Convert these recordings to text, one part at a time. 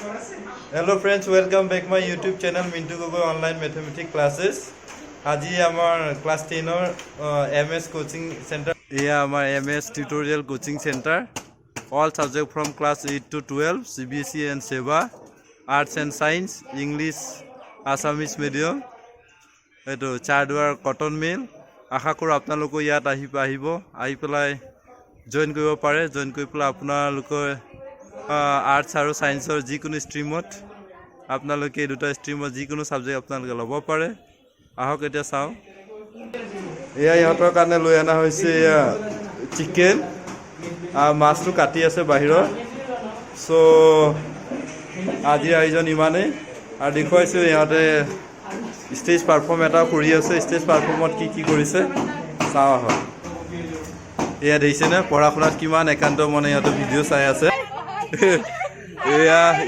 Hello friends, welcome back my YouTube channel Mintu Gogoi online mathematics classes. Aji amar class 10 or MS coaching center. Yeah, amar MS tutorial coaching center. All subject from class 8 to 12, CBSE and SEBA, arts and science, English, Assamese medium. Eto Chardwar cotton mill. Asha koro apnaloko yat ahibo. Ahi pelai join koribo pare. Join kori pelai apnaloko arts আৰু সায়েন্সৰ যিকোনো ষ্ট্ৰীমত আপোনালোকে দুটা ষ্ট্ৰীমত যিকোনো subject আপোনালোকে ল'ব পাৰে আহক এতিয়া চাও এয়া ইহঁতৰ কাৰণে লৈ আনা হৈছে চিকেন মাছটো কাটি আছে বাহিৰত সো আজি আয়োজন ইমানে আৰু দেখুৱাইছো ইহঁতে ষ্টেজ পাৰফৰ্ম এটা কৰি আছে ষ্টেজ পাৰফৰ্মত কি কৰিছে চাও আহক এয়া দেখিছে না পঢ়া-শুনাত কিমান একান্ত মনে ইহঁতে ভিডিঅ' চাই আছে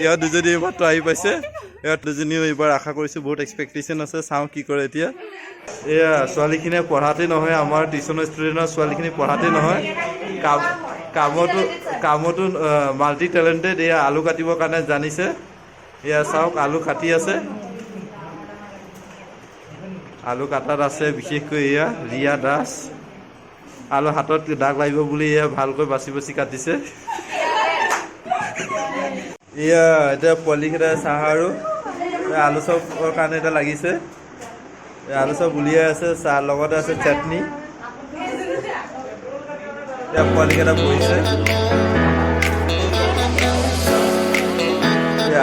ইয়া দুজনী মাত্ৰ আহি পাইছে ইয়াত দুজনীও এইবাৰ আশা কৰিছোঁ বহুত এক্সপেক্টেশ্যন আছে চাওঁ কি কৰে এতিয়া এয়া ছোৱালীখিনিয়ে পঢ়াতে নহয় আমাৰ টিউশ্যনৰ ষ্টুডেণ্টৰ ছোৱালীখিনি পঢ়াতে নহয় কামতো মাল্টি টেলেণ্টেড এয়া আলু কাটিবৰ কাৰণে জানিছে এয়া চাওক আলু কাটি আছে আলু কাটাত আছে বিশেষকৈ এয়া ৰিয়া দাস আলু হাতত দাগ লাগিব বুলি এয়া ভালকৈ বাছি বাছি কাটিছে এয়া এটা পলিকেইটা চাহ আৰু আলু চপৰ কাৰণে এটা লাগিছে আলু চপ উলিয়াই আছে চাহ লগতে আছে চাটনি এতিয়া পলিকেইটা বহিছে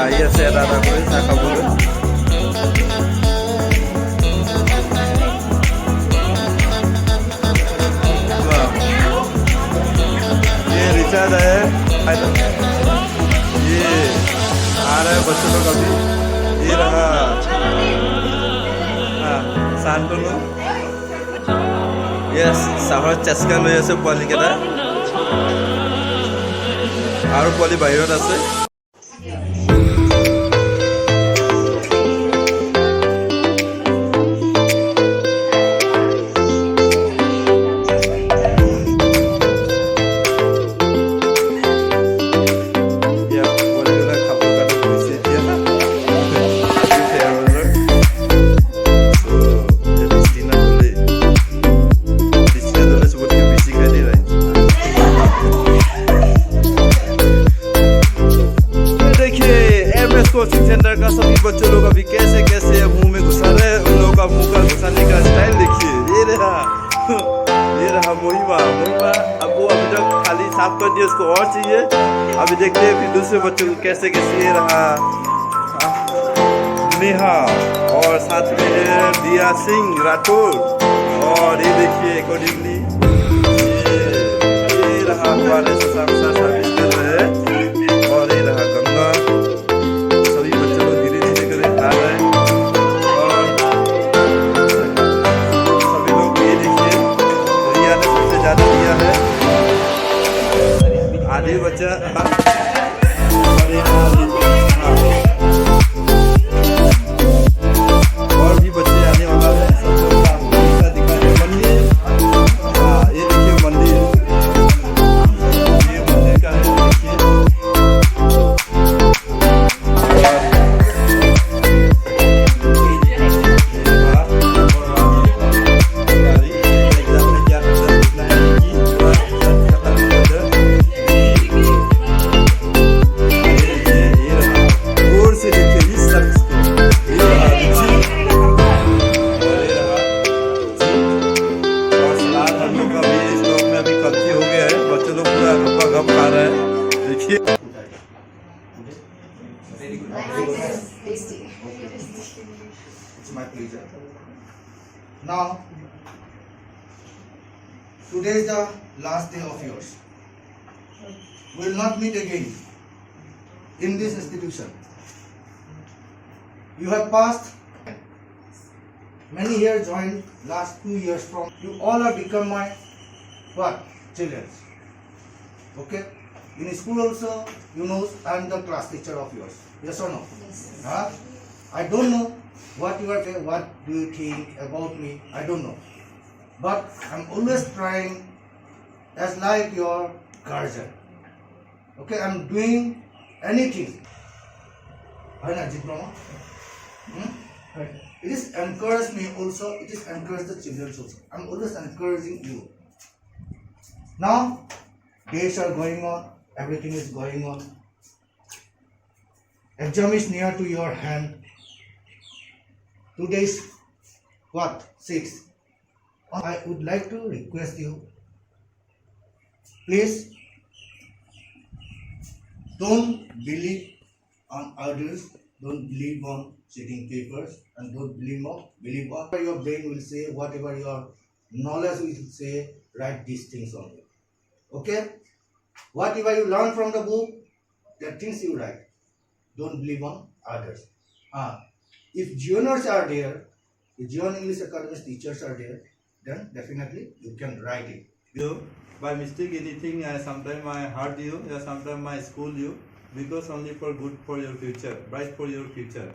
আহি আছে এটা এটা কৰি চাহ খাবলৈ रिचार्ज है ये आ रहा है बच्चों लोग अभी ये रहा शांतनु यस साहर चस्का লৈ আছে পোৱালি কেটা আৰু পোৱালি বাহিৰত আছে कोचिंग सेंटर का सभी बच्चों लोग अभी कैसे कैसे मुंह में घुसा रहे हैं उन लोगों का मुंह का घुसाने का स्टाइल देखिए ये रहा मोहिमा अब वो अभी तक खाली साफ कर दिया उसको और चाहिए अभी देखते हैं फिर दूसरे बच्चों को कैसे कैसे ये रहा नेहा और साथ में है दिया सिंह राठौर और ये देखिए अकॉर्डिंगली ये रहा हमारे सर्विस कर रहे हैं और ये रहा गंगा आधी बच्चा और भी बच्चे आने वाला है सब लोग का दिखाने मंदिर ये देखिए मंदिर ये मंदिर का है देखिए It's my pleasure. Now, today is the last day of yours. We will not meet again in this institution. You have passed many years, joined last 2 years from. You all have become my what? Children. Okay? In school also, you know, I am the class teacher of yours. Yes or no? Yes. Huh? I don't know what you are saying, what do you think about me, I don't know. But I'm always trying as like your guardian. Okay, I'm doing anything Right now, diploma. Right. It is encourage me also. It is encourage the children also. I'm always encouraging you. Now, days are going on. Everything is going on. Exam is near to your hand. 2 days. What? 6. I would like to request you. Please don't believe on others, don't believe on cheating papers, and don't believe whatever your brain will say, whatever your knowledge will say, write these things on it. Okay? Whatever you learn from the book, the things you write. Don't believe on others. If juniors are there, if junior English Academy teachers are there, then definitely you can write it. You, by mistake anything, sometimes I hurt you, sometimes I school you, because only for good for your future, bright for your future.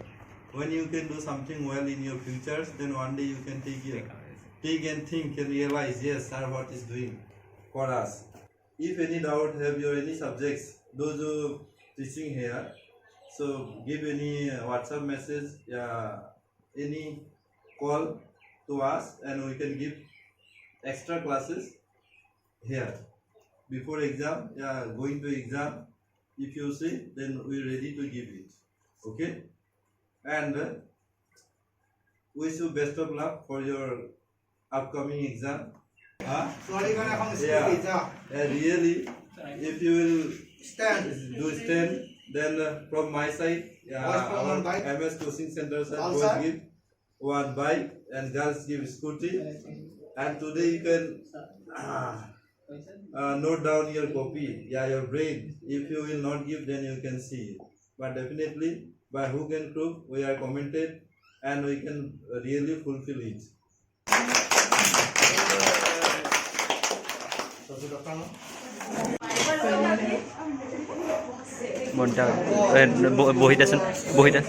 When you can do something well in your futures, then one day you can take and think and realize, yes, sir, what is doing for us. If any doubt have your any subjects, those who teaching here, so give any WhatsApp message, any call to us, and we can give extra classes here before exam. Going to exam, if you see, then we are ready to give it. Okay, and wish you best of luck for your upcoming exam. Really, if you will stand, then from my side, our MS coaching center boys give one bike and girls give scooty. And today you can note down your copy, your brain. If you will not give, then you can see it. But definitely, by hook and crook, we are commented, and we can really fulfill it. বহিটা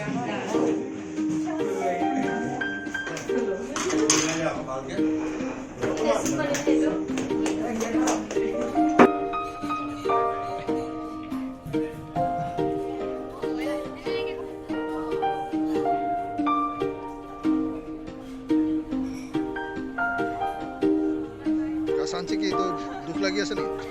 Sanchi কি তো দুখ লাগি আছে নেকি